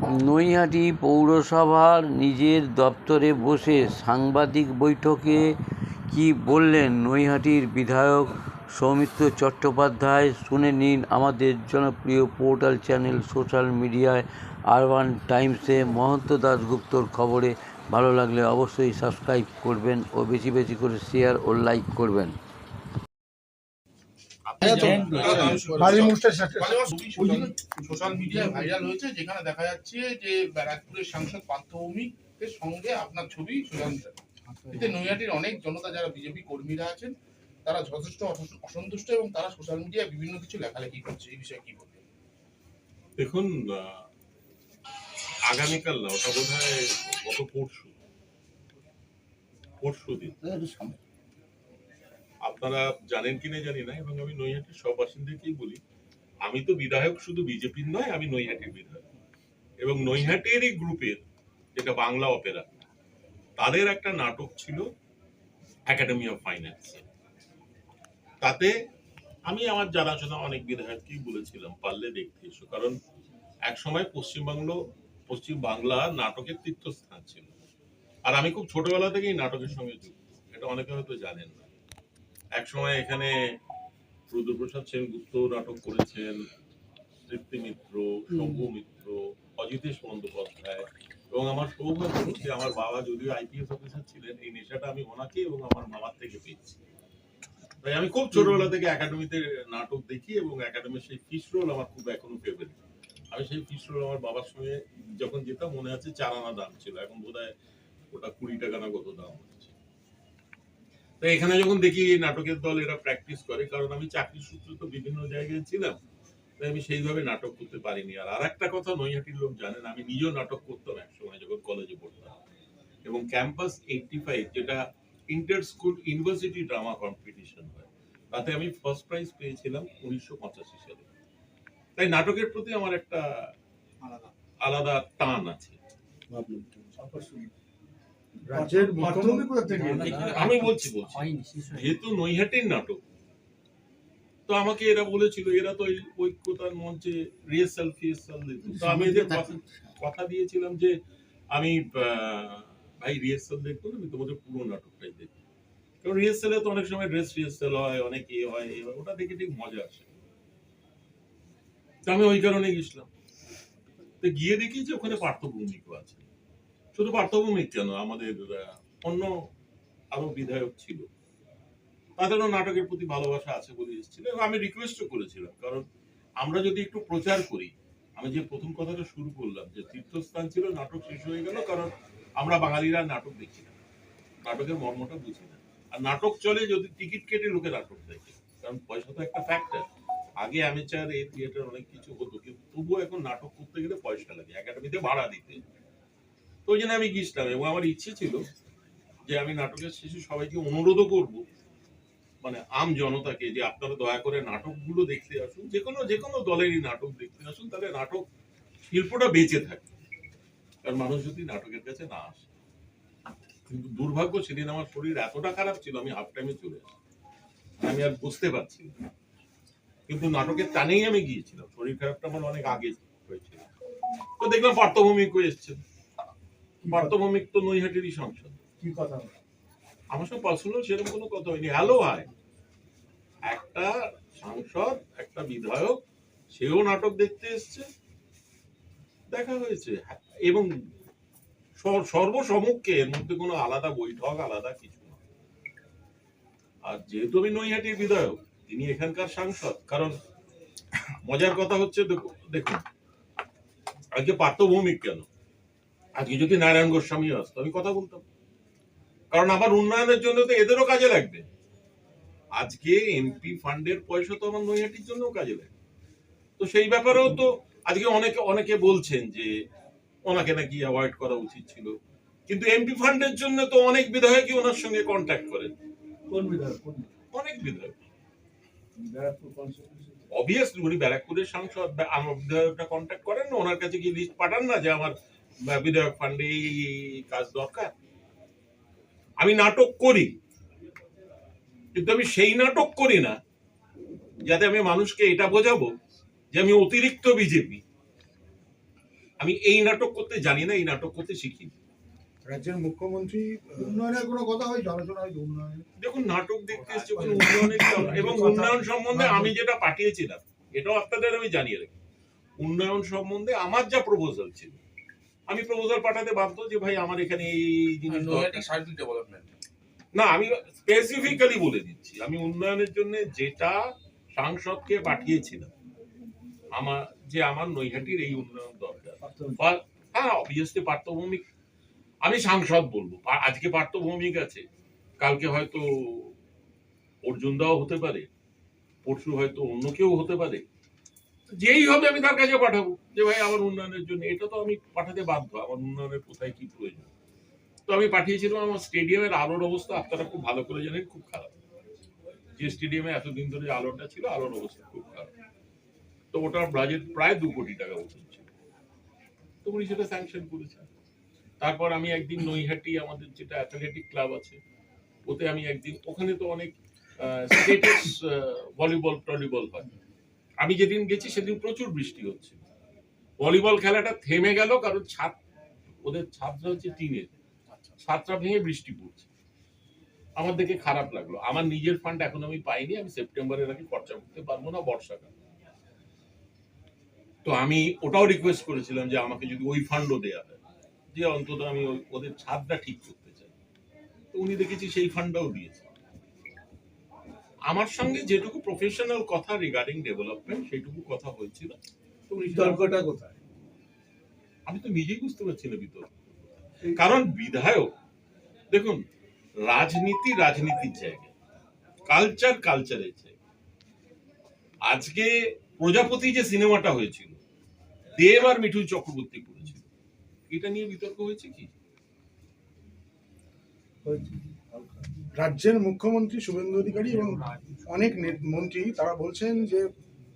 নৈহাটি পৌরসভার নিজের দপ্তরে বসে সাংবাদিক বৈঠকে কী বললেন নৈহাটির বিধায়ক সৌমিত্র চট্টোপাধ্যায়, শুনে নিন আমাদের জনপ্রিয় পোর্টাল চ্যানেল সোশ্যাল মিডিয়ায় আরবান টাইমসে মহন্ত দাশগুপ্তর খবরে। ভালো লাগলে অবশ্যই সাবস্ক্রাইব করবেন ও বেশি বেশি করে শেয়ার ও লাইক করবেন। সোশ্যাল মিডিয়ায় ভাইরাল হয়েছে, যেখানে দেখা যাচ্ছে যে ব্যারাকপুরের সাংসদ পার্থ ভৌমিকের সঙ্গে আপনার ছবি সোশ্যাল মিডিয়ায়। এতে নৈহাটির অনেক জনতা, যারা বিজেপি কর্মীরা আছেন, তারা যথেষ্ট অসন্তুষ্ট এবং তারা সোশ্যাল মিডিয়ায় বিভিন্ন কিছু লেখালেখি করছে। এই বিষয়ে কি বলবেন? দেখুন, আগামীকাল না, ওটা বোধ হয় গত পরশু দিন, আপনারা জানেন কিনা জানি না, এবং আমি নৈহাটির সব বাসিন্দাকেই বলি, আমি তো বিধায়ক শুধু বিজেপির নয়, আমি নৈহাটির বিধায়ক, এবং নৈহাটিরই গ্রুপের যেটা বাংলা অপেরা, তাদের একটা নাটক ছিল একাডেমি অফ ফাইন্যান্স। তাতে আমি আমার জানাশোনা অনেক বিধায়ককেই বলেছিলাম, পারলে দেখতে এসো, কারণ এক সময় পশ্চিম বাংলা নাটকের তীর্থস্থান ছিল। আর আমি খুব ছোটবেলা থেকেই নাটকের সঙ্গে যুক্ত, এটা অনেকে হয়তো জানেন না। এক সময় এখানে রুদ্রপ্রসাদ সেনগুপ্ত নাটক করেছেন, তৃপ্তি মিত্র, শম্ভু মিত্র, অজিতেশ বন্দ্যোপাধ্যায়, এবং আমার সৌভাগ্য যে আমার বাবা যদিও আইপিএস অফিসার ছিলেন, এই নেশাটা আমি ওনাকে এবং আমার মামার থেকে পেয়েছি। তাই আমি খুব ছোটবেলা থেকে একাডেমিতে নাটক দেখি, এবং একাডেমির সেই ফিশ রোল আমার খুব এখনো ফেভারিট। আমি সেই ফিশ রোল আমার বাবার সঙ্গে যখন যেতাম, মনে আছে 4 আনা দাম ছিল, এখন বোধহয় ওটা 20 টাকা না কত দাম হচ্ছে। তো এখানে যখন দেখি এই নাটকের দল এরা প্র্যাকটিস করে, কারণ আমি চাকরির সূত্রে তো বিভিন্ন জায়গায় ছিলাম, তাই আমি সেইভাবে নাটক করতে পারিনি। আর একটা কথা নৈহাটির লোক জানেন, আমি নিজেও নাটক করতাম এক সময় যখন কলেজে পড়তাম, এবং ক্যাম্পাস 85 যেটা inter school university drama competition হয়, তাতে আমি ফার্স্ট প্রাইজ পেয়েছিলাম 1985 সালে। তাই নাটকের প্রতি আমার একটা আলাদা টান আছে। আমি বলছি যেহেতু নৈহাটির নাটক, তো আমাকে এরা বলেছিল, এরা তো ঐক্যতার মঞ্চে রিহার্সাল দিত, তো আমি এদের কথা দিয়েছিলাম যে আমি ভাই রিহার্সাল দেখবো না, আমি তোমাদের পুরো নাটকটাই দেখবো, কারণ রিহার্সালে তো অনেক সময় ড্রেস রিহার্সাল হয়, অনেক হয়, ওটা দেখে ঠিক মজা আসে। তো আমি ওই কারণে গেছিলাম। তো গিয়ে দেখি যে ওখানে পার্থ ভৌমিকও আছে। শুধু পার্থ ভৌমিক কেন, আমাদের অন্য আরো বিধায়ক ছিল, তাদেরও নাটকের প্রতি ভালোবাসা আছে বলে এসেছিল, এবং আমি রিকোয়েস্টও করেছিলাম, কারণ আমরা যদি একটু প্রচার করি, আমি যে প্রথম কথাটা শুরু করলাম যে তীর্থস্থান ছিল, নাটক শেষ হয়ে গেল, কারণ আমরা বাঙালিরা নাটক দেখি না, নাটকের মর্মটা বুঝি না। আর নাটক চলে যদি টিকিট কেটে লোকে নাটক দেখে, কারণ পয়সা তো একটা ফ্যাক্টর। আগে অ্যামেচার এই থিয়েটার অনেক কিছু হতো, কিন্তু তবুও এখন নাটক করতে গেলে পয়সা লাগে, একাডেমিতে ভাড়া দিতে। তো ওই জন্য আমি গিয়েছিলাম, এবং আমার ইচ্ছে ছিল যে আমি নাটকের শেষে সবাইকে অনুরোধও করবো, মানে আম জনতাকে, যে আপনারা দয়া করে নাটকগুলো দেখতে আসুন, যে কোনো দলেরই নাটক দেখতে আসুন, তাহলে নাটক শিল্পটা বেঁচে থাকে। কারণ মানুষ যদি নাটকের কাছে না আসে, কিন্তু দুর্ভাগ্য সেদিন আমার শরীর এতটা খারাপ ছিল, আমি হাফ টাইমে চলে আসি, আমি আর বুঝতে পারছি না, কিন্তু নাটকের টানেই আমি গিয়েছিলাম। শরীর খারাপটা আমার অনেক আগে হয়েছিল। তো দেখলাম পার্থ ভৌমিকও এসছেন। পার্থ ভৌমিক তো নৈহাটিরই সংসদ। কি কথা আমার সঙ্গে পার্সোনাল সেরকম কোনো কথা হয়নি। হ্যালো হাই, একটা সাংসদ, একটা বিধায়ক, সেও নাটক দেখতে এসছে, দেখা হয়েছে, এবং সর্বসমক্ষে, এর মধ্যে কোনো আলাদা বৈঠক আলাদা কিছু না। আর যেহেতু আমি নৈহাটির বিধায়ক, তিনি এখানকার সাংসদ, কারণ মজার কথা হচ্ছে, দেখুন আজকে পার্থ ভৌমিক কেন, আজকে যদি নারায়ণ গোস্বামী আসতো আমি কথা বলতাম, কারণ আমার উন্নয়নের জন্য তো এদেরও কাজে লাগবে। আজকে এমপি ফান্ডের পয়সা তো আমার নৈহাটির জন্য কাজে লাগে। তো সেই ব্যাপারেও তো আজকে অনেকে বলছেন যে ওনাকে নাকি অ্যাভয়েড করা উচিত ছিল, কিন্তু এমপি ফান্ডের জন্য তো অনেক বিধায়কই ওনার সঙ্গে কন্ট্যাক্ট করেন। কোন বিধায়ক? অনেক বিধায়ক, অবভিয়াসলি উনি ব্যারাকপুরের সাংসদ, আমার বিধায়কটা কন্ট্যাক্ট করেন না, ওনার কাছে কি লিস্ট পাঠান না যে আমার বিধায়ক ফান্ডে এই কাজ দরকার। আমি নাটক করি, কিন্তু আমি সেই নাটক করি না যাতে আমি মানুষকে এটা বোঝাবো যে আমি অতিরিক্ত বিজেপি। আমি এই নাটক করতে জানি না, এই নাটক করতে শিখিনি। রাজ্যের মুখ্যমন্ত্রী উন্নয়নের কোনো কথা হয়েছে, আলোচনা হয়েছে উন্নয়নের? দেখুন, নাটক দেখতে এসছে, কোনো উন্নয়নের কি হবে? এবং উন্নয়ন সম্বন্ধে আমি যেটা পাঠিয়েছিলাম, এটাও আপনাদের আমি জানিয়ে রাখি, উন্নয়ন সম্বন্ধে আমার যা প্রপোজাল ছিল, আমি প্রপোজাল পাঠাতে বাধ্য যে ভাই আমার এখানে এই জিনিস নৈহাটি সার্ভিস ডেভেলপমেন্ট। না, আমি স্পেসিফিক্যালি বলে দিচ্ছি, আমি উন্নয়নের জন্য যেটা সাংসদকে পাঠিয়েছিলাম, আমার নৈহাটির এই উন্নয়ন দরকার। হ্যাঁ, অবভিয়াসলি পার্থভৌমিক, আমি সাংসদ বলবো, আজকে পার্থভৌমিক আছে, কালকে হয়তো অর্জুন দাও হতে পারে, পরশু হয়তো অন্য কেউ হতে পারে, যেই হবে আমি তার কাছে পাঠাবো যে ভাই আমার উন্নয়নের জন্য এটা তো আমি পাঠাতে বাধ্য, আমার উন্নয়নের কোথায় কি প্রয়োজন। তো আমি পাঠিয়েছিলাম, আমার স্টেডিয়ামের আলোর অবস্থা আপনারা খুব ভালো করে জানেন, খুব খারাপ। যে স্টেডিয়ামে এতদিন ধরে আলোটা ছিল, আলোর অবস্থা খুব খারাপ। তো ওটার বাজেট প্রায় 2 কোটি টাকা মতন ছিল, তো উনি সেটা স্যাংশন করেছেন। তারপর আমি একদিন নৈহাটি আমাদের যেটা অ্যাথলেটিক ক্লাব আছে, ওতে আমি একদিন, ওখানে তো অনেক স্টেটাস ভলিবল টলিবল হয়, আমি যেদিন গেছি সেদিন প্রচুর বৃষ্টি হচ্ছে, ভলিবল খেলাটা থেমে গেল, কারণ ওদের ছাদটা হচ্ছে টিনের, ছাদটা ভেঙে বৃষ্টি পড়ছে। আমার দেখে খারাপ লাগলো, আমার নিজের ফান্ড এখন আমি পাইনি, আমি সেপ্টেম্বরের আগে খরচা করতে পারবো না, বর্ষাকাল। তো আমি ওটাও রিকোয়েস্ট করেছিলাম যে আমাকে যদি ওই ফান্ডও দেওয়া হয়, যে অন্তত আমি ওদের ছাদটা ঠিক করতে চাই। তো উনি দেখেছি সেই ফান্ডটাও দিয়েছে। আমার সঙ্গে যেটুকু প্রফেশনাল কথা রিগার্ডিং ডেভেলপমেন্ট সেইটুকু কথা হয়েছিল। তো উনি বিতর্কটা কোথায়? আমি তো নিজেই বুঝতে পারছি না বিতর্ক, কারণ বিধায়ক, দেখুন, রাজনীতি রাজনীতির জায়গা, কালচার কালচারের জায়গা। আজকে প্রজাপতি যে সিনেমাটা হয়েছিল, দেব আর মিঠুন চক্রবর্তী করেছিল, এটা নিয়ে বিতর্ক হয়েছে কি? রাজ্যের মুখ্যমন্ত্রী শুভেন্দু অধিকারী এবং অনেক মন্ত্রী তারা বলছেন যে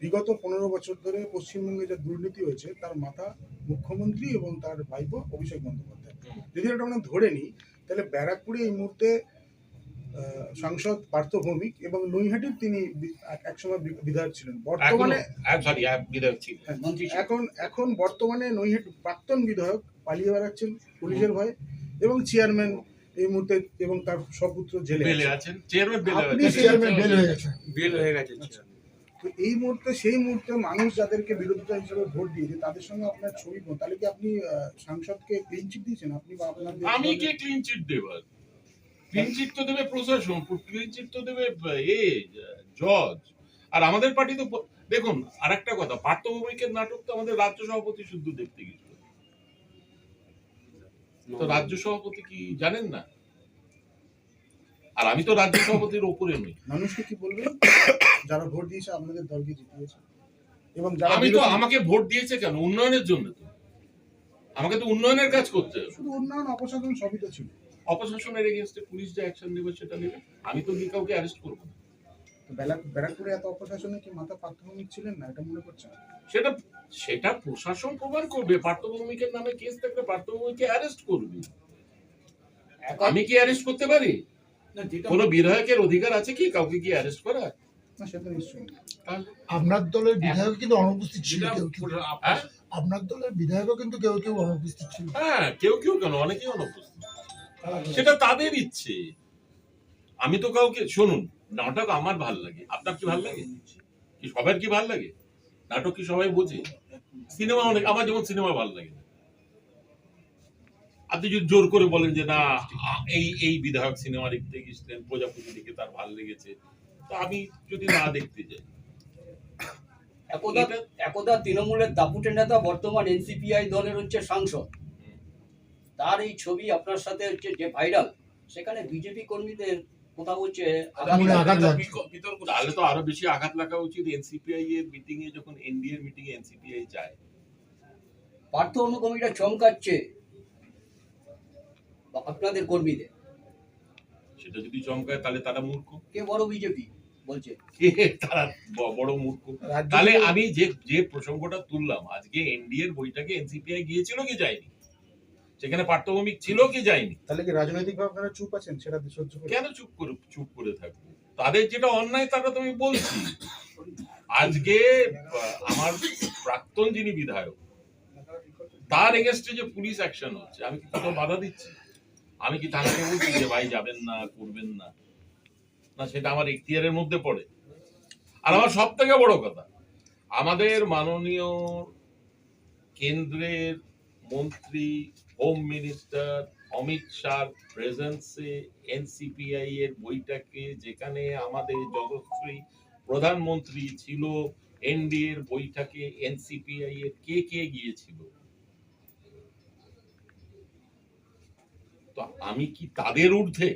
বিগত 15 বছর ধরে পশ্চিমবঙ্গে যে দুর্নীতি হয়েছে তার মাথা মুখ্যমন্ত্রী এবং তার ভাইপো অভিষেক বন্দ্যোপাধ্যায়। যদি এটা আমরা ধরে নিই, তাহলে ব্যারাকপুরে এই মুহূর্তে সাংসদ পার্থ ভৌমিক এবং নৈহাটির তিনি একসময় বিধায়ক ছিলেন, বর্তমানে এখন বর্তমানে নৈহাটি প্রাক্তন বিধায়ক পালিয়ে বেড়াচ্ছেন পুলিশের ভয়ে, এবং চেয়ারম্যান এই মুহূর্তে এবং তার সপুত্র জেলে আছেন। চেয়ারম্যান বেল হয়ে গেছে। তো এই মুহূর্তে সেই মুহূর্তে মানুষ যাদেরকে বিরোধিতা হিসেবে ভোট দিয়েছে তাদের সঙ্গে আপনার ছবি, তাহলে কি আপনি সাংসদকে ক্লিন চিট দিয়েছেন? আপনি বা আপনার আমি কি ক্লিন চিট দেবার? ক্লিন চিট তো দেবে প্রশাসন, ক্লিন চিট তো দেবে জজ। আর আমাদের পার্টি তো, দেখুন আরেকটা কথা, পার্থভৌমিকের নাটক তো আমাদের রাজ্য সভাপতি শুদ্ধ দেখতে গেছিল, তো রাজ্য সভাপতি কি জানেন না? আর আমি তো রাজ্য সভাপতির ওপরে নই। মানুষকে কি বলবেন যারা ভোট দিয়েছে আপনাদের দলকে জিতিয়েছে? এবং আমি তো, আমাকে ভোট দিয়েছে কেন? উন্নয়নের জন্য। তো আমাকে তো উন্নয়নের কাজ করতে হবে। শুধু উন্নয়ন অপসারণ সবই তো ছিল। অপশাসনের এগেইনস্টে পুলিশ যে অ্যাকশন নেবে সেটা নেবে, আমি তো গিয়ে কাউকে অ্যারেস্ট করবো না। ব্যারাকপুরে এত অপশাসনে কি মাথা পার্থভৌমিক ছিলেন না, এটা মনে করছেন? সেটা প্রশাসন প্রমাণ করবে। পার্থভৌমিকের নামে কেস থাকলে পার্থভৌমিককে অ্যারেস্ট করবে। আমি কি অ্যারেস্ট করতে পারি? কোন বিধায়কের অধিকার আছে কি কাউকে কি অ্যারেস্ট করা? না, সেটা নিশ্চয়ই। আপনার দলের বিধায়ক কিন্তু অনুপস্থিত ছিল, আপনার দলের বিধায়কও কিন্তু কেউ কেউ অনুপস্থিত ছিল। হ্যাঁ, কেউ কেউ কেন, অনেকেই অনুপস্থিত, সেটা তাদের ইচ্ছে। আমি তো কাউকে, শুনুন, নাটক আমার ভাল লাগে, আপনার কি ভাল লাগে? কি সবার কি ভাল লাগে? নাটক কি সবাই বোঝে? সিনেমা অনেক, আমার যেমন সিনেমা ভাল লাগে। আপনি যদি জোর করে বলেন যে না এই বিধায়ক সিনেমা দেখতে গেছিলেন, প্রজাপতি দেখে তার ভাল লেগেছে, তো আমি যদি না দেখতে যাই। একদা তৃণমূলের দাপুটে নেতা, বর্তমান এনসিপিআই দলের হচ্ছে সাংসদ, তার এই ছবি আপনার সাথে হচ্ছে যে ভাইরাল, সেখানে বিজেপি কর্মীদের কোথাও হচ্ছে তাহলে তো আরো বেশি আঘাত লাগা উচিত। এনসিপিআই এর মিটিং এ, যখন এনডিএ এর মিটিং এ এনসিপিআই যায়, পার্থ অনুগামীরা চমকাচ্ছে আপনাদের কর্মীদের। সেটা যদি চমকায় তাহলে তারা মূর্খ। কে বড় বিজেপি বলছে? তারা বড় মূর্খ। তাহলে আমি যে প্রসঙ্গটা তুললাম, আজকে এনডিএ এর বইটাকে এনসিপিআই গিয়েছিল কি যায়নি? সেখানে পার্থভৌমিক ছিল কি যায়নি? তাহলে কি রাজনৈতিকভাবে আপনারা চুপ আছেন? সেটা সহ্য করে কেন চুপ করে থাকবো? তাদের যেটা অন্যায় তারা তো আমি বলছি। আজকে আমার প্রাক্তন যিনি বিধায়ক, তার এগেনস্টে যে পুলিশ অ্যাকশন হচ্ছে, আমি কি কোথাও বাধা দিচ্ছি? আমি কি থানাকে বলছি যে ভাই যাবেন না, করবেন না? না, সেটা আমার এখতিয়ারের মধ্যে পড়ে। আর আমার সব থেকে বড় কথা, আমাদের মাননীয় কেন্দ্রের মন্ত্রী, হোম মিনিস্টার অমিত শাহর প্রেজেন্সে এনসিপিআই এর বইটাকে, যেখানে আমাদের যশস্বী প্রধানমন্ত্রী ছিল, এনডিএ এর বইটাকে এনসিপিআই এর কে কে গিয়েছিল? তো আমি কি তাদের ঊর্ধ্বে?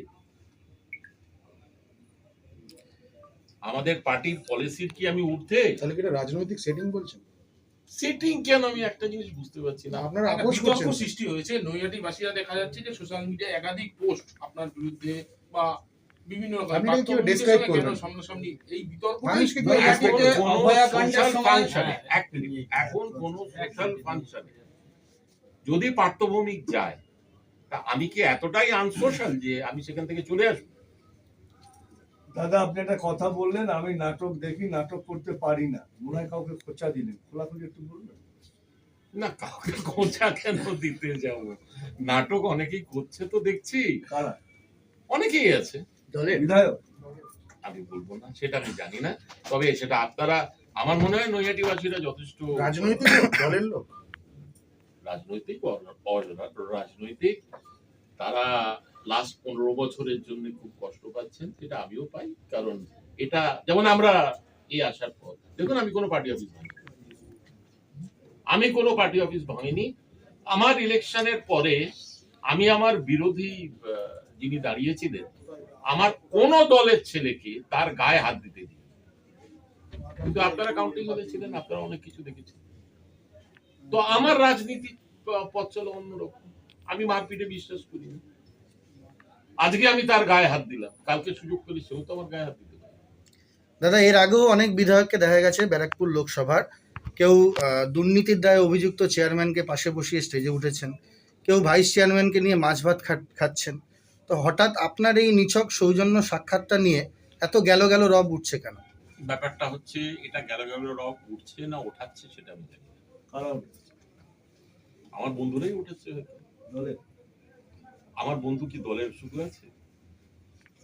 আমাদের পার্টির পলিসির কি আমি ঊর্ধ্বে? তাহলে কি এটা রাজনৈতিক সেটিং বলছেন? সেটিং কেন? আমি একটা জিনিস বুঝতে পারছি না। আপনারা একটা আপোষ বিতর্ক করছেন? সৃষ্টি হয়েছে। নৈহাটিবাসীরা দেখা যাচ্ছে যে সোশ্যাল মিডিয়ায় একাধিক পোস্ট আপনার বিরুদ্ধে বা বিভিন্ন রকম আপনি এটা কিভাবে বাস্তব describe সঙ্গে কেন করবেন? সামনাসামনি এই বিতর্ক মানুষকে কিভাবে এখন describe যে করবেন? কোনো অভয়াকাণ্ডের social সময়- function এ, এক মিনিট, এখন কোন সোশ্যাল ফাংশনে যদি পার্থভৌমিক যায়, তা আমি কি এতটাই আনসোশ্যাল যে আমি সেখান থেকে চলে আসবো? দাদা, আপনি একটা কথা বললেন, আমি নাটক দেখি, নাটক করতে পারি না, মনে হয় কাউকে খোঁচা দিলেন, খোলাখুলি একটু বলবেন। না, কাউকে খোঁচা কেন দিতে যাব? নাটক অনেকেই করছে তো দেখছি, কারা? অনেকেই আছে। দলের বিধায়ক? আমি বলবো না, সেটা আমি জানি না। তবে সেটা আপনারা, আমার মনে হয় নৈহাটিবাসীরা যথেষ্ট রাজনৈতিক লোক, দলের লোক? রাজনৈতিক রাজনৈতিক তারা লাস্ট 15 বছরের জন্য খুব কষ্ট পাচ্ছেন, সেটা আমিও পাই। কারণ এটা যেমন আমরা এই আসার পর দেখুন, আমি কোনো পার্টি অফিস ভাঙিনি, আমি কোনো পার্টি অফিস ভাঙিনি। আমার ইলেকশনের পরে আমি আমার বিরোধী যিনি দাঁড়িয়েছিলেন, আমার কোন দলের ছেলেকে তার গায়ে হাত দিতে দিই। কিন্তু আপনারা কাউন্টিং হলে ছিলেন, আপনারা অনেক কিছু দেখেছেন। তো আমার রাজনীতি পথ চলো অন্যরকম। আমি মারপিটে বিশ্বাস করি না। আজকে আমি তার গায়ে হাত দিলাম, কালকে সুযোগ পেলে সেও তো আমার গায়ে হাত দিতে পারে। দাদা, এর আগেও অনেক বিধায়ককে দেখা গেছে ব্যারাকপুর লোকসভার কেউ দুর্নীতির দায়ে অভিযুক্ত চেয়ারম্যানকে পাশে বসিয়ে স্টেজে উঠেছেন, কেউ ভাইস চেয়ারম্যানকে নিয়ে মাছ ভাত খাচ্ছেন। তো হঠাৎ আপনার এই নিছক সৌজন্য সাক্ষাৎটা নিয়ে এত গেল গেল রব উঠছে কেন? ব্যাপারটা হচ্ছে, এটা গেল গেল রব উঠছে না ওঠাচ্ছে সেটা আমি জানি না। কারা? আমার বন্ধুরাই উঠেছে হয়তো। দলের? আমার বন্ধু কি দলের শুধু আছে?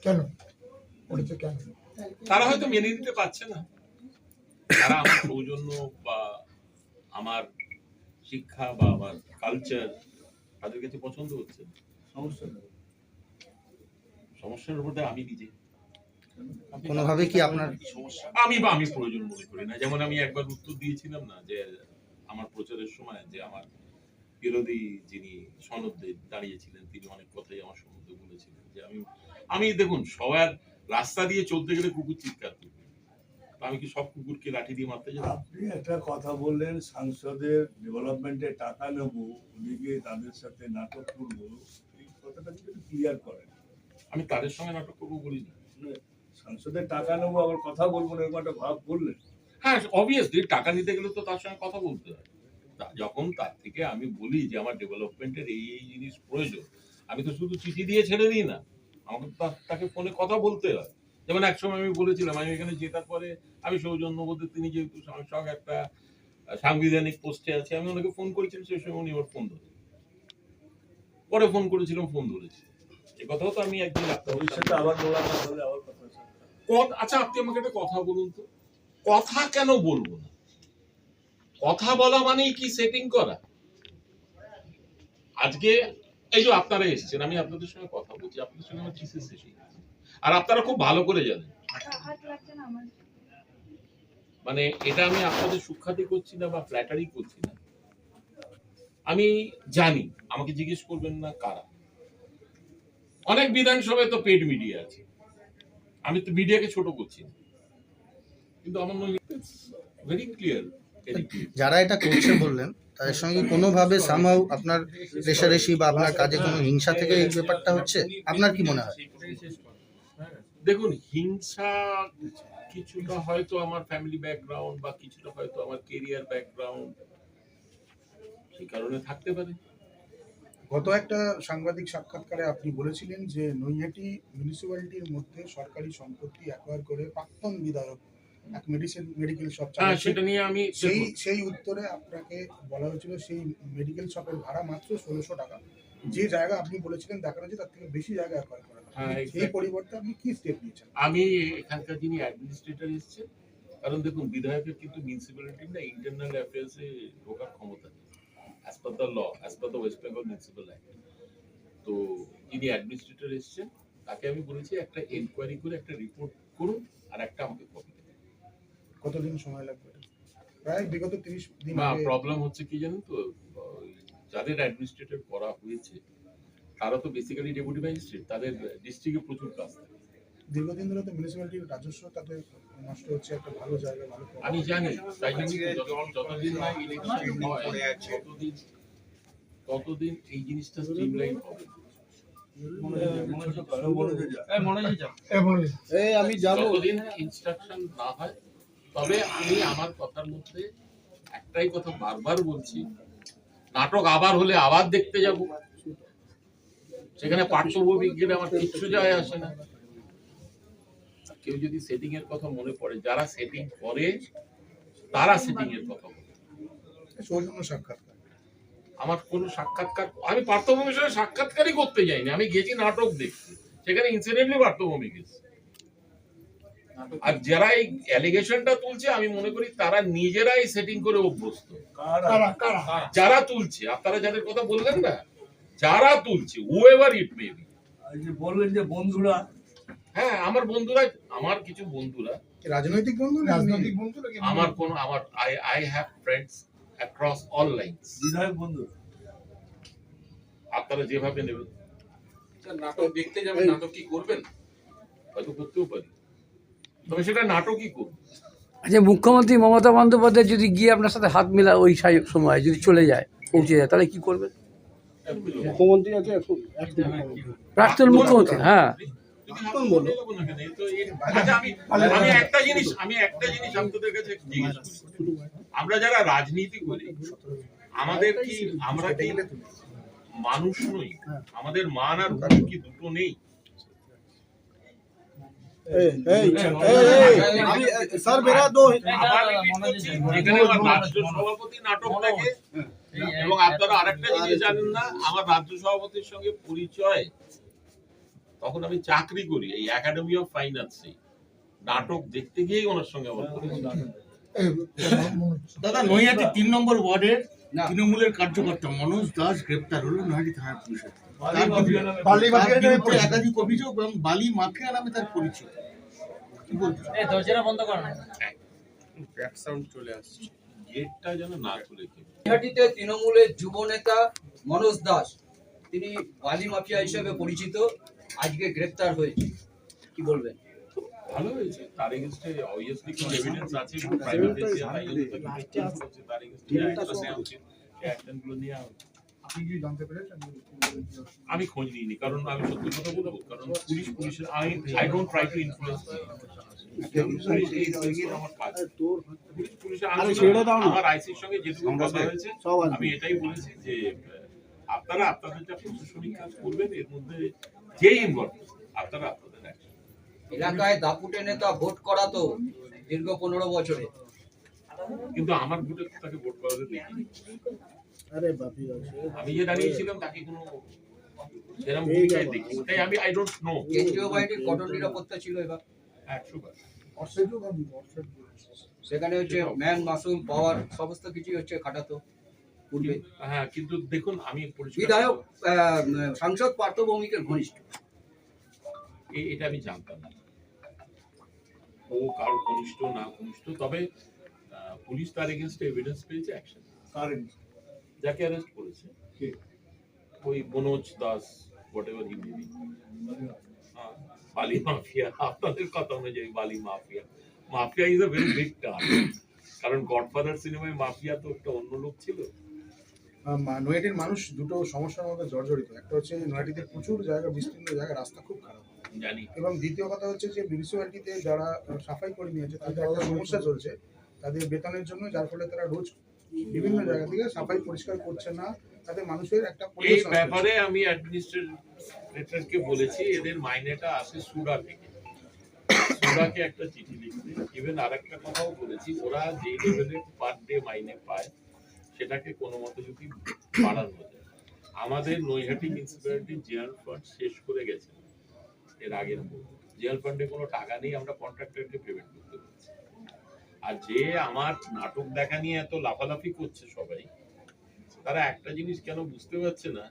কেন ওটা কেন? তারা হয়তো মেনে নিতে পারছে না। তারা আমার সৌজন্য বা আমার শিক্ষা বা আমার কালচার তাদের কাছে পছন্দ হচ্ছে না। সমস্যা নেই। সমস্যার উপরে আমি নিজে কোনোভাবে কি আপনার আমি প্রয়োজন মনে করি না। যেমন আমি একবার উত্তর দিয়েছিলাম না, যে আমার প্রচারের সময় যে আমার বিরোধী যিনি সনদ দাঁড়িয়েছিলেন, তিনি অনেক কথাই আমার সম্বন্ধে বলেছিলেন, যে আমি দেখুন, সবার রাস্তা দিয়ে চলতে গেলে কুকুর চিৎকার করবে, আমি কি সব কুকুরকে লাঠি দিয়ে মারতে যাবো? আপনি একটা কথা বললেন, সাংসদের ডেভেলপমেন্টে টাকা নেব, ওদিকে তাদের সাথে নাটক করবো, এই কথাটা যদি ক্লিয়ার করেন। আমি তাদের সঙ্গে নাটক করবো বলিনি। সাংসদের টাকা নেবো আবার কথা বলবো না, এরকম একটা ভাব বললেন। হ্যাঁ, অবভিয়াসলি টাকা নিতে গেলে তো তার সঙ্গে কথা বলতে হয়। যখন তার থেকে আমি বলি যে আমার ডেভেলপমেন্টের এই এই জিনিস প্রয়োজন, আমি তো শুধু চিঠি দিয়ে ছেড়ে দিই না, আমাকে তাকে ফোনে কথা বলতে হয়। যেমন একসময় আমি বলেছিলাম, আমি এখানে জেতার পরে আমি সৌজন্যবোধে, তিনি যেহেতু সাংসদ একটা সাংবিধানিক পোস্টে আছে, আমি ওনাকে ফোন করেছিলাম, সেই সময় উনি ওর ফোন ধরে, পরে ফোন করেছিলাম, ফোন ধরেছি। এ কথাও তো আমি একদিন ভবিষ্যতে আবার দৌড়াতে হলে আবার কথা। আচ্ছা, আপনি আমাকে একটা কথা বলুন তো, কথা কেন বলবো না? কথা বলা মানেই কি সেটিং করা? আজকে এই যে আপনারা এসেছেন, আমি আপনাদের সঙ্গে কথা বলছি, আপনাদের সঙ্গে আমার থিসিস শেষ হয়ে গেছে। আর আপনারা খুব ভালো করে জানেন, মানে এটা আমি আপনাদের সুখ্যাতি করছি না বা ফ্ল্যাটারি করছি না। আমি জানি, আমাকে জিজ্ঞেস করবেন না কারা। অনেক বিধানসভায় তো পেড মিডিয়া আছে, আমি তো মিডিয়াকে ছোট করছি না, কিন্তু আমার ভেরি ক্লিয়ার। যারা এটা করছে বললেন, তাদের সঙ্গে কোনোভাবে সামহাউ আপনার রেশারেশি বা আপনার কাজে কোনো হিংসা থেকে এই ব্যাপারটা হচ্ছে, আপনার কি মনে হয়? দেখুন, হিংসা কিছুটা হয়তো আমার ফ্যামিলি ব্যাকগ্রাউন্ড বা কিছুটা হয়তো আমার কেরিয়ার ব্যাকগ্রাউন্ড, সেই কারণে থাকতে পারে। গত একটা সাংবাদিক সাক্ষাৎকারে আপনি বলেছিলেন যে নৈহাটি মিউনিসিপ্যালিটির মধ্যে সরকারি সম্পত্তি অ্যাকোয়ার করে প্রাক্তন বিধায়ক এক মেডিকেল শপ হ্যাঁ, চালাচ্ছে। সেটা নিয়ে আমি সেই উত্তরে আপনাকে বলা হয়েছিল সেই মেডিকেল শপের ভাড়া মাত্র 1600 টাকা। যে জায়গা আপনি বলেছিলেন দেখানো হচ্ছে তার থেকে বেশি জায়গা অ্যাকোয়ার করা হয়। হ্যাঁ, সেই পরিবর্তে আপনি কি স্টেপ নিয়েছেন? আমি এখানকার যিনি অ্যাডমিনিস্ট্রেটর এসছে, কারণ দেখুন বিধায়কের কিন্তু মিউনিসিপ্যালিটির না ইন্টারনাল অ্যাফেয়ার্সে ঢোকার ক্ষমতা নেই as per the law, as per the West Bengal municipal act. তো যিনি অ্যাডমিনিস্ট্রেটর এসছেন তাকে আমি বলেছি একটা এনকোয়ারি করে একটা রিপোর্ট করুন আর একটা আমাকে কপি দেবেন। কতদিন সময় লাগবে? প্রায় বিগত 30 দিন না, আগে। প্রবলেম হচ্ছে কি জানেন তো, যাদের অ্যাডমিনিস্ট্রেটর করা হয়েছে তারা তো বেসিক্যালি ডেপুটি ম্যাজিস্ট্রেট, তাদের ডিস্ট্রিক্টে প্রচুর কাজ থাকে। দীর্ঘদিন ধরে তো মিউনিসিপ্যালিটির রাজস্ব তাদের নষ্ট হচ্ছে, একটা ভালো জায়গা ভালো আমি জানি, তাই জন্য যতদিন না ইলেকশন হয় ততদিন এই জিনিসটা স্ট্রিমলাইন হবে। যতদিন ইনস্ট্রাকশন না হয়, তবে আমি আমার কথার মধ্যে একটাই কথা বারবার বলছি, নাটক আবার হলে আবার দেখতে যাব, সেখানে পার্শ্ববিজ্ঞানে আমার কিচ্ছু যায় আসে না। কেউ যদি সেটিং এর কথা মনে পড়ে, যারা সেটিং করে তারা সেটিং এর কথা বলে। সৌজন্য সাক্ষাৎকার। আমার কোনো সাক্ষাৎকার, আমি পার্থভূমির সঙ্গে সাক্ষাৎকারই করতে যাইনি, আমি গেছি নাটক দেখতে, সেখানে ইনসিডেন্টলি পার্থভূমি গেছে। আর যারা এই অ্যালিগেশনটা তুলছে আমি মনে করি তারা নিজেরাই সেটিং করে অভ্যস্ত। যারা তুলছে, আপনারা যাদের কথা বললেন না, যারা তুলছে whoever it may be, বললেন যে বন্ধুরা, হ্যাঁ আমার বন্ধুরা, আমার কিছু বন্ধুরা, রাজনৈতিক বন্ধু, রাজনৈতিক বন্ধু নাকি আমার কোন আমার I have friends across all lines, বিধায়ক বন্ধু, আপনারা যেভাবে নেবেন। নাটক দেখতে যাবেন, নাটক কি করবেন? হয়তো করতেও পারি, তবে সেটা নাটকই করব। আচ্ছা, মুখ্যমন্ত্রী মমতা বন্দ্যোপাধ্যায় যদি গিয়ে আপনার সাথে হাত মেলা ওই সময় যদি চলে যায়, পৌঁছে যায়, তাহলে কি করবেন? মুখ্যমন্ত্রী আছে এখন প্রাক্তন মুখ্যমন্ত্রী, হ্যাঁ। আচ্ছা, আমি একটা জিনিস আমি তোদের কাছে জিজ্ঞেস করি, আমরা যারা রাজনীতি করি আমাদের কি, আমরা কি মানুষ নই? আমাদের মান আর ভুল কি দুটো নেই? যেখানে আমার রাজ্য সভাপতি নাটক দেখে, এবং আপনারা আরেকটা জিনিস জানেন না, আমার রাজ্য সভাপতির সঙ্গে পরিচয় তখন আমি চাকরি করি এই একাডেমি অফ ফাইন্যান্সে, নাটক দেখতে গিয়েই ওনার সঙ্গে আমার পরিচয়। দাদা, নৈহাটি 3 নম্বর ওয়ার্ডের তৃণমূলের কার্যকর্তা মনোজ দাস গ্রেপ্তার হলো নৈহাটি থানার পুলিশের। তার বিরুদ্ধে একাধিক অভিযোগ এবং বালি মাফিয়া নামে তার পরিচয়। কি বলতে চান? গেটটা যেন না খুলে কেউ। নৈহাটিতে তৃণমূলের যুব নেতা মনোজ দাস, তিনি বালি মাফিয়া হিসেবে পরিচিত, আজকে গ্রেপ্তার হয়েছে, কি বলবেন? ভালো হয়েছে, তার এগেইনস্টে অবভিয়াসলি কোনো এভিডেন্স আছে, প্রাইভেট এসে তাই জন্য তাকে গ্রেপ্তার করেছে, তার এগেইনস্টে অ্যাকশন নেওয়া উচিত, সেই অ্যাকশনগুলো নেওয়া উচিত। আপনি কি জানতে পেরেছেন? আমি খোঁজ নিইনি, কারণ আমি সত্যি কথা বলবো, কারণ পুলিশের I don't try to influence আমার কাজ। আমার আইসির সঙ্গে যেটুকু কথা হয়েছে আমি এটাই বলেছি যে আপনারা আপনাদের যা প্রশাসনিক কাজ করবেন, এর মধ্যে যেই ইনভলভ আপনারা আপনাদের অ্যাকশন। এলাকায় দাপুটে নেতা ভোট করাতো দীর্ঘ 15 বছরে, কিন্তু আমার ভোটে তাকে ভোট করাতে দেখিনি। আমি যে দাঁড়িয়েছিলাম তাকে কোনো সেরকম ভূমিকায় দেখি, তাই আমি আই ডোন্ট নো। কেন্দ্রীয় বাহিনীর কঠোর নিরাপত্তা ছিল এবার, 100%। সেখানে হচ্ছে ম্যান মাসুল পাওয়ার সমস্ত কিছুই হচ্ছে খাটাতো পূর্বে। হ্যাঁ, কিন্তু দেখুন আমি বিধায়ক সাংসদ পার্থ ভৌমিকের ঘনিষ্ঠ, এটা আমি জানতাম না, ও কারো ঘনিষ্ঠ না ঘনিষ্ঠ, তবে পুলিশ তার এগেইনস্টে এভিডেন্স পেয়েছে, অ্যাকশন। যাকে অ্যারেস্ট করেছে ওই Manoj Das, whatever he may be, বালি মাফিয়া, আপনাদের কথা অনুযায়ী বালি mafia, mafia is a very big term, কারণ গডফাদার সিনেমায় মাফিয়া তো একটা অন্য লোক ছিল। নৈহাটির মানুষ দুটো সমস্যার মধ্যে জর্জরিত। একটা হচ্ছে নৈহাটিতে প্রচুর জায়গা, বিস্তীর্ণ জায়গা, রাস্তা খুব খারাপ, জানি। এবং দ্বিতীয় কথা হচ্ছে যে মিউনিসিপ্যালিটিতে যারা সাফাই কর্মী আছে তাদের একটা সমস্যা চলছে তাদের বেতনের জন্য, যার ফলে তারা রোজ বিভিন্ন জায়গা থেকে সাফাই পরিষ্কার করছে না, তাদের মানুষের একটা এই পরিবেশ নষ্ট ব্যাপারে আমি অ্যাডমিনিস্ট্রেটরকে বলেছি, এদের মাইনেটা আসে সুরা থেকে, ওরাকে একটা চিঠি লিখতে, ইভেন আর একটা কথাও বলেছি, ওরা যে লেভেলে পার ডে মাইনে পায় সেটাকে কোনো মতে যদি বাড়ানো যায়। আমাদের নৈহাটি মিউনিসিপ্যালিটি জেনারেল ফান্ড শেষ করে গেছে এর আগের জেনারেল ফান্ডে কোনো টাকা নেই, আমরা কন্ট্রাক্টরকে পেমেন্ট করতে পারছি। আর যে আমার নাটক দেখা নিয়ে এত লাফালাফি করছে সবাই, তারা একটা জিনিস কেন বুঝতে পারছে না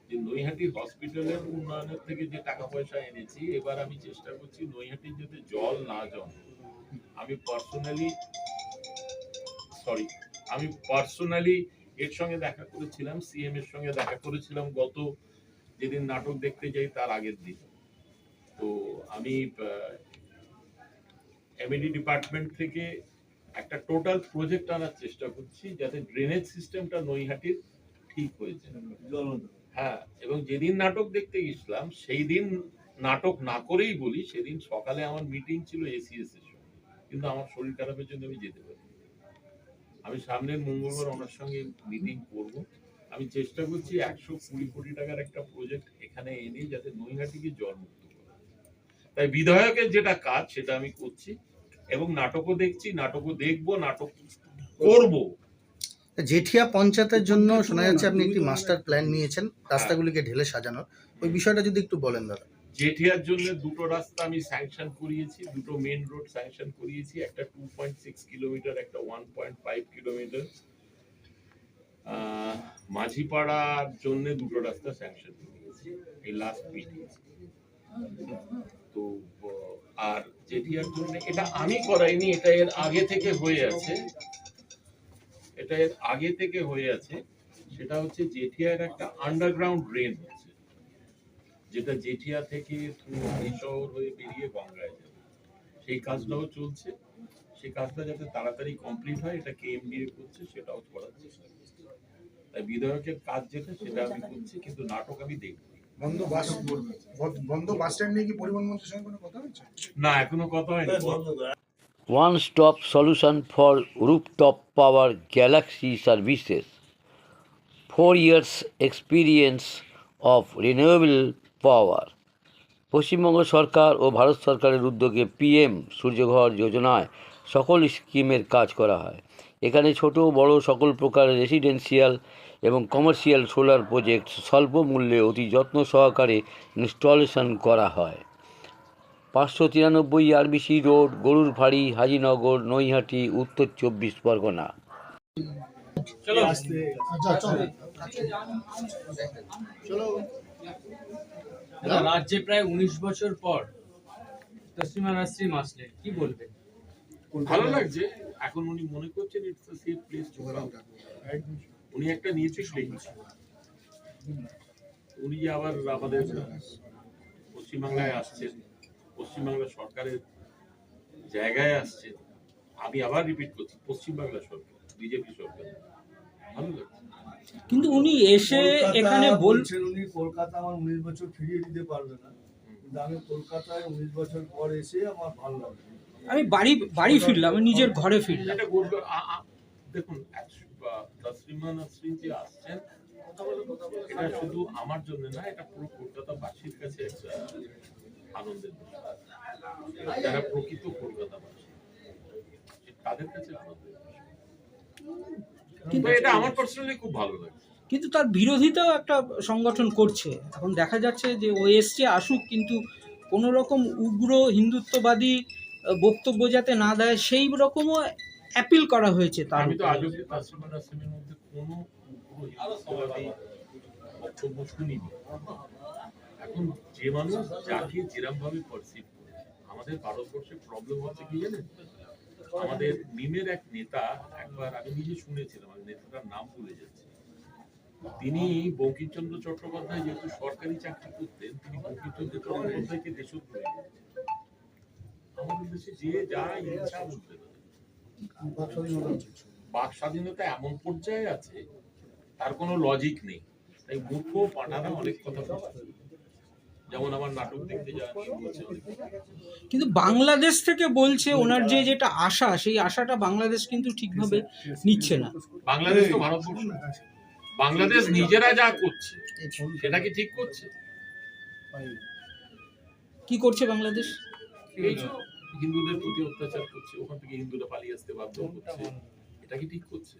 যে নৈহাটি হসপিটালের উন্নয়নের থেকে যে টাকা পয়সা এনেছি, এবার আমি চেষ্টা করছি নৈহাটির যাতে জল না জমে। আমি পার্সোনালি এর সঙ্গে দেখা করেছিলাম, সিএম এর সঙ্গে দেখা করেছিলাম গত যেদিন নাটক দেখতে যাই তার আগের দিন। তো আমি এমইডি ডিপার্টমেন্ট থেকে একটা টোটাল প্রজেক্ট আনার চেষ্টা করছি যাতে ড্রেনেজ সিস্টেমটা নৈহাটির ঠিক হয়ে যায়। হ্যাঁ, এবং যেদিন নাটক দেখতে গেছিলাম সেই দিন নাটক না করেই বলি, সেদিন সকালে আমার মিটিং ছিল এসিএস এর সঙ্গে, কিন্তু আমার শরীর খারাপের জন্য আমি যেতে পারি। আমি সামনের মঙ্গলবার ওনার সঙ্গে মিটিং করব। আমি চেষ্টা করছি 120 কোটি টাকার একটা প্রজেক্ট এখানে এনে যাতে নৈহাটিকে জলমুক্ত করা। তাই বিধায়কের যেটা কাজ সেটা আমি করছি, এবং নাটকও দেখছি, নাটকও দেখবো, নাটক করব। জেঠিয়া পঞ্চায়েতের জন্য শোনা যাচ্ছে আপনি একটি মাস্টার প্ল্যান নিয়েছেন রাস্তাগুলিকে ঢেলে সাজানোর, ওই বিষয়টা যদি একটু বলেন দাদা। জেঠিয়ার জন্য দুটো রাস্তা আমি স্যাংশন করিয়েছি, দুটো মেইন রোড স্যাংশন করিয়েছি, একটা 2.6 কিলোমিটার, একটা 1.5 কিলোমিটার। মাঝিপাড়ার জন্য দুটো রাস্তা স্যাংশন করিয়েছি এই লাস্ট মিটিং। তো আর জেঠিয়ার জন্য এটা আমি করাইনি, এটা এর আগে থেকে হয়ে আছে, সেটা হচ্ছে জেঠিয়ার একটা আন্ডারগ্রাউন্ড ড্রেন হচ্ছে, যেটা জেঠিয়া থেকে এই শহর হয়ে বেরিয়ে গঙ্গায় যাবে। সেই কাজটাও চলছে, সেই কাজটা যাতে তাড়াতাড়ি কমপ্লিট হয় এটা কেএমডিএ করছে, সেটাও করার চেষ্টা করছে। তাই বিধায়কের কাজ যেটা সেটা আমি করছি, কিন্তু নাটক আমি দেখব। বন্ধ বাস স্ট্যান্ড নিয়ে কি পরিবহন মন্ত্রীর সঙ্গে কোনো কথা হয়েছে? না, এখনো কথা হয়নি। One-stop solution for rooftop power Galaxy services. 4 years experience of renewable power. Paschimbanga সরকার ও ভারত সরকারের উদ্যোগে পিএম সূর্যঘর যোজনায় সকল স্কিমের কাজ করা হয়। এখানে ছোট বড় সকল প্রকারের রেসিডেন্সিয়াল এবং কমার্শিয়াল সোলার প্রজেক্ট স্বল্প মূল্যে অতি যত্ন সহকারে ইনস্টলেশন করা হয়। 593 আরবিসি রোড, গরুর ফাড়ি, হাজিনগর, নৈহাটি, উত্তর 24 পরগনা। রাজ্যে প্রায় 19 বছর পর তসলিমা নাসরিন আসলেন, কি বলবেন? ভালো লাগছে। এখন উনি মনে করছেন it's a safe place to come. উনি একটা নির্দিষ্ট লিখেছেন, উনি যে আবার আমাদের পশ্চিমবাংলায় আসছেন, পশ্চিমবাংলা সরকারের জায়গায় আসছেন। আমি আবার রিপিট করছি, পশ্চিমবাংলা সরকার, বিজেপি সরকার। ভালো লাগছে। কিন্তু উনি এসে এখানে বলছেন উনি কলকাতা আমার 19 বছর ফিরিয়ে দিতে পারবে না, কিন্তু আমি কলকাতায় 19 বছর পর এসে আমার ভালো লাগে। আমি বাড়ি ফিরলাম, আমি নিজের ঘরে ফিরলাম। এটা বলবো, দেখুন তসলিমা নাসরিন যে আসছেন এটা শুধু আমার জন্য না, এটা পুরো কলকাতাবাসীর কাছে একটা আনন্দের বিষয়। যারা প্রকৃত কলকাতাবাসী তাদের কাছে আনন্দের বিষয়। কিন্তু এটা আমার পার্সোনালি খুব ভালো লাগে। কিন্তু তার বিরোধিতাও একটা সংগঠন করছে। এখন দেখা যাচ্ছে যে ও এসছে আসুক, কিন্তু কোনো রকম উগ্র হিন্দুত্ববাদী বক্তব্য যাতে না দেয় সেই রকমও অ্যাপিল করা হয়েছে। তার আমি তো আজ অব্দি তসলিমা নাসরিনের মধ্যে কোনো উগ্র হিন্দুত্ববাদী বক্তব্য শুনিনি। এখন যে মানুষ যাকে যেরকম ভাবে পারসিভ করে, আমাদের ভারতবর্ষের প্রবলেম হচ্ছে কি জানেন, আমাদের মিমের এক নেতা, একবার আমি নিজে শুনেছিলাম, আমি নেতাটার নাম ভুলে যাচ্ছি, তিনি বঙ্কিমচন্দ্র চট্টোপাধ্যায় যেহেতু সরকারি চাকরি করতেন, তিনি বঙ্কিমচন্দ্র চট্টোপাধ্যায়কে দেশদ্রোহী বলেছেন। আমাদের দেশে যে যা ইচ্ছা বলতে পারে, বাক স্বাধীনতা এমন পর্যায়ে আছে তার কোনো লজিক নেই। তাই মূর্খ পাঠারা অনেক কথা বলছে, যেমন আমার নাটক দেখতে যাওয়া নিয়ে বলছে। কিন্তু বাংলাদেশ থেকে বলছে ওনার যেটা আশা, সেই আশাটা বাংলাদেশ কিন্তু ঠিকভাবে নিচ্ছে না। বাংলাদেশ তো ভারতবর্ষ, বাংলাদেশ নিজেরা যা করছে সেটা কি ঠিক করছে? কি করছে বাংলাদেশ? এই হিন্দুদের প্রতি অত্যাচার করছে, ওখান থেকে হিন্দুরা পালিয়ে আসতে বাধ্য করছে, এটা কি ঠিক করছে?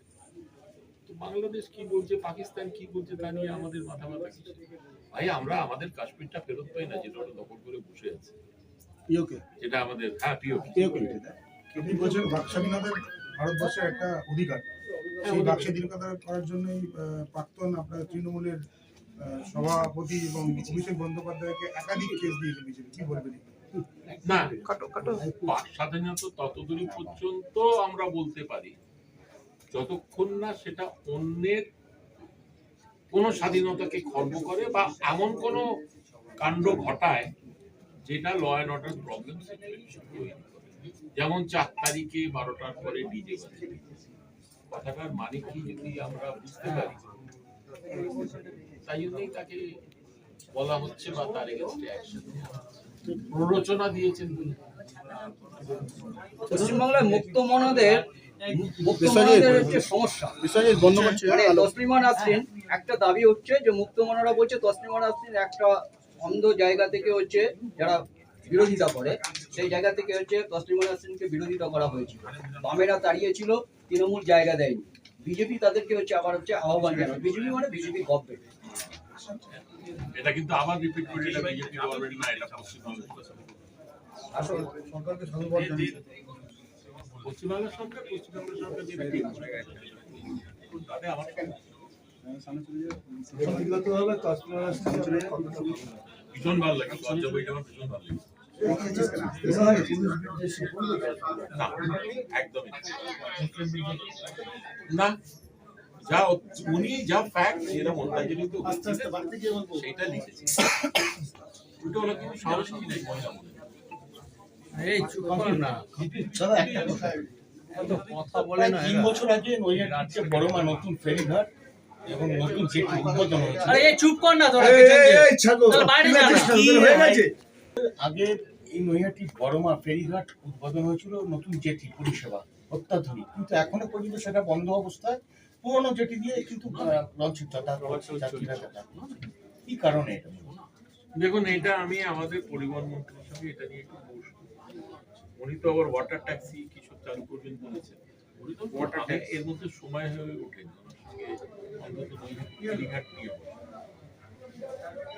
তো বাংলাদেশ কি বলছে, পাকিস্তান কি বলছে, তা নিয়ে আমাদের মাথা ব্যথা কিসের? ভাই আমরা আমাদের কাশ্মীরটা ফেরত পাই না, যেটা ওরা দখল করে বসে আছে, যেটা আমাদের তিনি বলছেন বাক স্বাধীনতা ভারতবর্ষের একটা অধিকার, সেই বাক স্বাধীনতা করার জন্যই প্রাক্তন আপনার তৃণমূলের সভাপতি এবং অভিষেক বন্দ্যোপাধ্যায়কে একাধিক কেস দিয়েছে বিজেপি, কি বলবেন? না, বাক স্বাধীনতা ততদূরই পর্যন্ত আমরা বলতে পারি যতক্ষণ না সেটা অন্যের কোন স্বাধীনতাকে খর্ব করে বা এমন কোন কাণ্ড ঘটায় যেটা law and order problem situation তৈরি করে। যেমন 4 তারিখে 12টার পরে ডিজে বাজে, কথাটার মানে কি যদি আমরা বুঝতে পারি, তাই জন্যই তাকে বলা হচ্ছে বা তার এগেইনস্টে অ্যাকশন প্ররোচনা দিয়েছেন। পশ্চিমবাংলায় মুক্তমনাদের হচ্ছে সমস্যা। মানে তসলিমা নাসরিন একটা দাবি হচ্ছে যে মুক্তমনারা বলছে তসলিমা নাসরিন একটা অন্ধ জায়গা থেকে হচ্ছে যারা বিরোধিতা করে, সেই জায়গা থেকে হচ্ছে তসলিমা নাসরিনকে বিরোধিতা করা হয়েছিল, বামেরা তাড়িয়েছিল, তৃণমূল জায়গা দেয়নি, বিজেপি তাদেরকে হচ্ছে আবার হচ্ছে আহ্বান জানায়, বিজেপি মানে বিজেপি গভর্নমেন্ট। এটা কিন্তু আবার রিপিট করে, এটা বিজেপি গভর্নমেন্ট না, এটা পশ্চিমবঙ্গের আসলে সরকারকে ধন্যবাদ জানাই। পশ্চিমবঙ্গের সরকার যে রিপিট করে গেছে তাতে আমার ভীষণ ভালো লাগে, লজ্জা বইটা আমার ভীষণ ভালো লাগে। না, একদমই না, যা উনি যা ফ্যাক্ট যেটা মন্তাজরিত সেটা লিখেছে, ওটা হলো কিন্তু সাহসী নেই মহিলা মনে। এই চুপ কর না কথা বলে না। 3 বছর আগে নৈহাটির বড়মা নতুন ফেরিঘাট এবং নতুন জেটি উদ্বোধন হয়েছে। আরে এই চুপ কর না তোরা, বাইরে যা হয়ে গেছে। আগে এই নৈহাটির বড়মা ফেরিঘাট উদ্বোধন হয়েছিল, নতুন জেটি পরিষেবা অত্যাধুনিক, কিন্তু এখনো পর্যন্ত সেটা বন্ধ অবস্থায়, পুরনো জেটি দিয়ে কিন্তু লঞ্চের যাতায়াত করছে, যাত্রীরা যাতায়াত করছে। কি কারণে এটা? দেখুন, এটা আমি আমাদের পরিবহন মন্ত্রীর সঙ্গে এটা নিয়ে একটু বসবো। উনি তো আবার ওয়াটার ট্যাক্সি কিছু চালু করবেন বলেছেন, ওয়াটার ট্যাক্স এর মধ্যে সময় হয়ে ওঠেনি, অন্তত ফেরিঘাট নিয়ে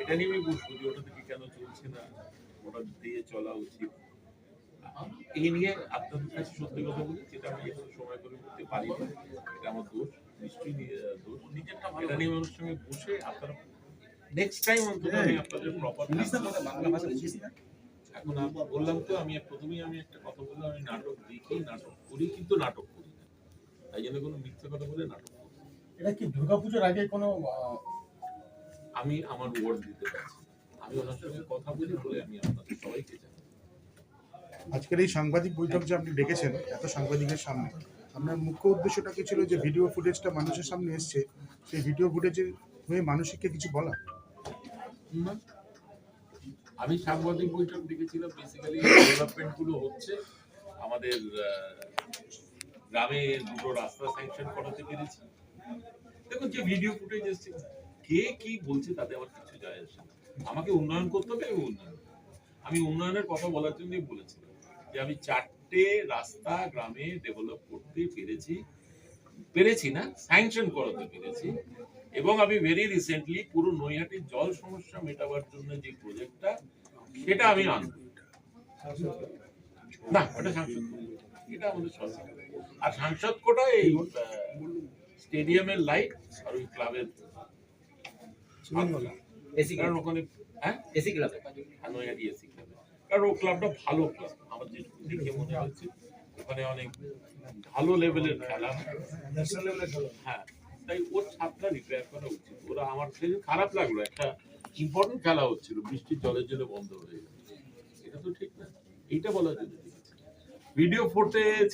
এটা নিয়ে আমি বসবো যে ওটা থেকে কেন চলছে না, ওটা দিয়ে চলা উচিত। এই নিয়ে আপনাদের কাছে সত্যি কথা বলি, যেটা আমি এখানে সময় করে করতে পারি না, এটা আমার দোষ, নিশ্চয়ই দোষ। এটা নিয়ে মানুষের সঙ্গে বসে আপনারা নেক্সট টাইম অন্তত আমি আপনাদের প্রপার বাংলা ভাষা বুঝিস না। এখন বললাম তো, আমি প্রথমেই আমি একটা কথা বললাম, আমি নাটক দেখি, নাটক করি, কিন্তু নাটক করি না, তাই জন্য কোনো মিথ্যা কথা বলে নাটক করি। এটা কি দুর্গাপূজার আগে কোনো আমি আমার ওয়ার্ড দিতে পারছি, আমি ওনার সঙ্গে কথা বলি বলে আমি আপনাদের সবাইকে জানাই। আজকের এই সাংবাদিক বৈঠক যে আপনি ডেকেছেন এত সাংবাদিকের সামনে, আপনার মুখ্য উদ্দেশ্যটা কি ছিল? যে ভিডিও ফুটেজটা মানুষের সামনে এসছে, সেই ভিডিও ফুটেজের হয়ে মানুষকে কিছু বলা? আমি সাংবাদিক বৈঠক দেখেছিলাম, বেসিক্যালি ডেভেলপমেন্ট গুলো হচ্ছে, আমাদের গ্রামে 2টো রাস্তা স্যাংশন করাতে পেরেছি। দেখুন, যে ভিডিও ফুটেজ এসছে, কে কি বলছে তাতে আমার কিছু যায় আসে না। আমাকে উন্নয়ন করতে হবে, আমি উন্নয়নের কথা বলার জন্যই বলেছিলাম যে আমি 4টে রাস্তা গ্রামে ডেভেলপ করতে পেরেছি না, স্যাংশন করাতে পেরেছি। এবং আমি ভেরি রিসেন্টলি পুরো নৈহাটির জল সমস্যা মেটাবার জন্য যে প্রজেক্টটা, সেটা আমি আনবো না, ওটা সাংসদ, এটা আমাদের সরকার। আর সাংসদ কোটা এই স্টেডিয়ামের লাইট আর ওই ক্লাবের কারণ ওখানে এসি ক্লাবে, নৈহাটি এসি ক্লাবে, কারণ ও ক্লাবটা ভালো ক্লাব, আমার যেটুকু দেখে মনে হচ্ছে ওখানে অনেক ভালো লেভেলের খেলা, হ্যাঁ, তাই ওর ছাদটা রিপেয়ার করা উচিত। ওরা আমার সেদিন খারাপ লাগলো, একটা ইম্পর্টেন্ট খেলা হচ্ছিল, বৃষ্টির জলের জন্য বন্ধ হয়ে গেল, এটা তো ঠিক না। এইটা বলার জন্য ভিডিও ফুটেজ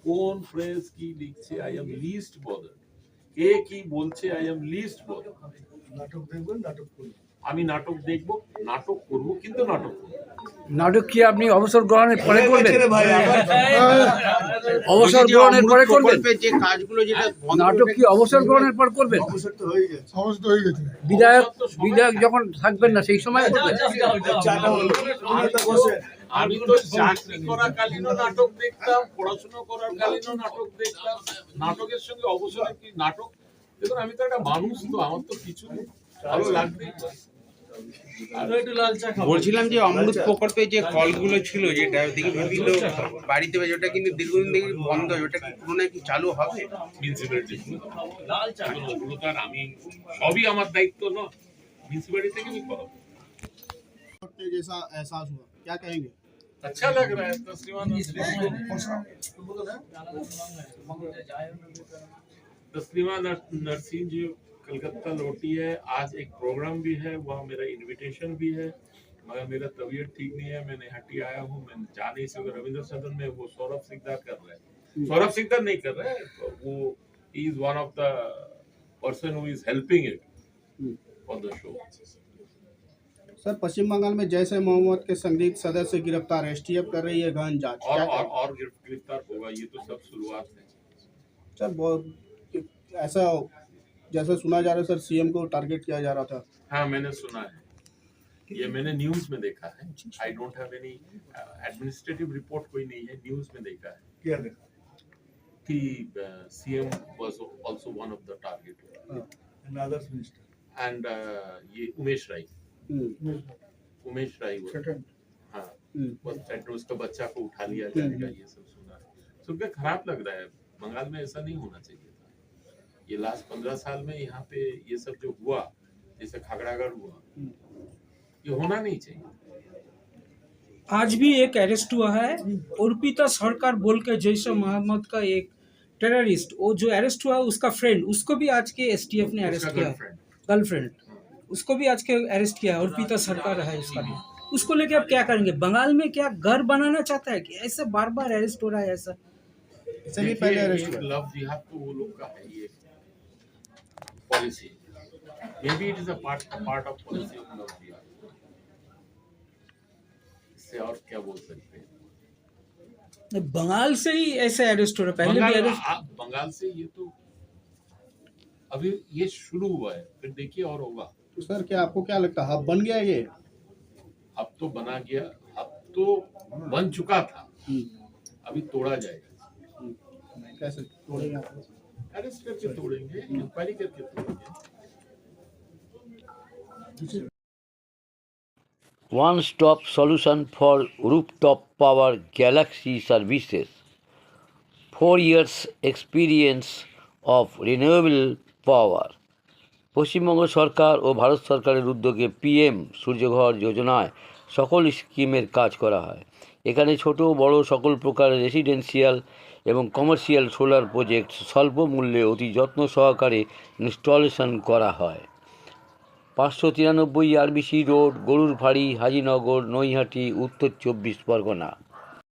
কোন ফ্রেজ কি লিখছে, আই এম লিস্ট বদার, কে কি বলছে, আই এম লিস্ট বদার। নাটক দেখবেন, নাটক করবেন, আমি নাটক দেখবো, নাটক করবো, কিন্তু নাটক করবো। নাটক কি আপনি অবসর গ্রহণের পরে করবেন? অবসর গ্রহণের পরে করবেন? যে কাজগুলো যেটা নাটক কি অবসর গ্রহণের পর করবেন? অবসর তো হয়ে গেছে, সমস্ত হয়ে গেছে। বিধায়ক যখন থাকবেন না সেই সময় করবেন? আমি তো চাকরি করাকালীনও নাটক দেখতাম, পড়াশোনা করাকালীনও নাটক দেখতাম। নাটকের সঙ্গে অবসরে কি নাটক, দেখুন আমি তো একটা মানুষ, তো আমার তো কিছু ভালো লাগবেই। বলছিলাম যে অমৃত প্রকল্পে যে কলগুলো ছিল, যেটা দেখি বিভিন্ন বাড়িতে ওটা কিন্তু দীর্ঘদিন থেকে বন্ধ, ওটা কি পুনরায় কি চালু হবে? মিউনিসিপ্যালিটি ওগুলো তো আর আমি সবই আমার দায়িত্ব নয়, মিউনিসিপ্যালিটি থেকে আমি করাবো। जैसा एहसास हुआ, क्या कहेंगे? अच्छा लग रहा है तस्लीमा नरसिंह जी कलकत्ता लौटी है। आज एक प्रोग्राम भी है, वहाँ मेरा इनविटेशन भी है, मगर मेरा तबीयत ठीक नहीं है, मैं नैहाटी आया हूँ, मैं जा नहीं सकता। रविंद्र सदन में वो सौरभ सिकदार कर रहे हैं, सौरभ सिकदार नहीं कर रहे हैं, वो is one of the person who is helping it for the show. Sir, Paschim Bangal में जैसे मोहम्मद के संदिग्ध सदस्य गिरफ्तार, एसटीएफ कर रही है गहन जांच, और गिरफ्तार होगा, ये तो सब शुरुआत है। सर बहुत ऐसा जैसा सुना जा रहा है, सर सीएम को टारगेट किया जा रहा था। हाँ, मैंने सुना है, ये मैंने न्यूज में देखा है। I don't have any administrative report, कोई नहीं है, न्यूज में देखा है क्या देखा? कि CM was also one of the target and others minister and ये उमेश राय वो, हाँ, बस उसका बच्चा को उठा लिया जाएगा, ये सब सुना है। सुनकर खराब लग रहा है, बंगाल में ऐसा नहीं होना चाहिए था। ये लास्ट 15 साल में यहाँ पे ये सब जो हुआ, जैसे खागड़ागढ़ हुआ, ये होना नहीं चाहिए। आज भी एक अरेस्ट हुआ है, अर्पिता सरकार बोल के जैसे मोहम्मद का एक टेररिस्ट, वो जो अरेस्ट हुआ उसका फ्रेंड, उसको भी आज के एसटीएफ ने अरेस्ट किया, गर्लफ्रेंड, उसको भी आज के अरेस्ट किया। अर्पिता सरकार है उसका भी, उसको लेके आप क्या करेंगे? बंगाल में क्या घर बनाना चाहता है कि ऐसा बार बार अरेस्ट हो रहा है? ऐसा इससे भी पहले अरेस्ट हुआ। लव जिहाद तो वो लोग का है, ये policy, may be it is a part of policy of love जिहाद। इससे और क्या बोल सकते हैं? बंगाल से ही ऐसे अरेस्ट हो रहा है, पहले भी अरेस्ट। बंगाल से ये तो अभी ये शुरू हुआ है, फिर देखिए और होगा। तो सर क्या आपको क्या लगता है, हब बन गया ये? अब तो बना गया, अब तो बन चुका था, अभी तोड़ा जाएगा। कैसे तोड़ेंगे आप? अरेस्ट करके तोड़ेंगे, इंक्वायरी करके तोड़ेंगे। One-stop solution for rooftop power Galaxy services. 4 years experience of renewable power. Paschimbanga সরকার ও ভারত সরকারের উদ্যোগে পিএম সূর্যঘর যোজনায় সকল স্কিমের কাজ করা হয়। এখানে ছোট বড় সকল প্রকারের রেসিডেন্সিয়াল এবং কমার্শিয়াল সোলার প্রজেক্ট স্বল্প মূল্যে অতি যত্ন সহকারে ইনস্টলেশন করা হয়। 593 আরবিসি রোড, গরুর ফাড়ি, হাজিনগর, নৈহাটি, উত্তর 24 পরগনা।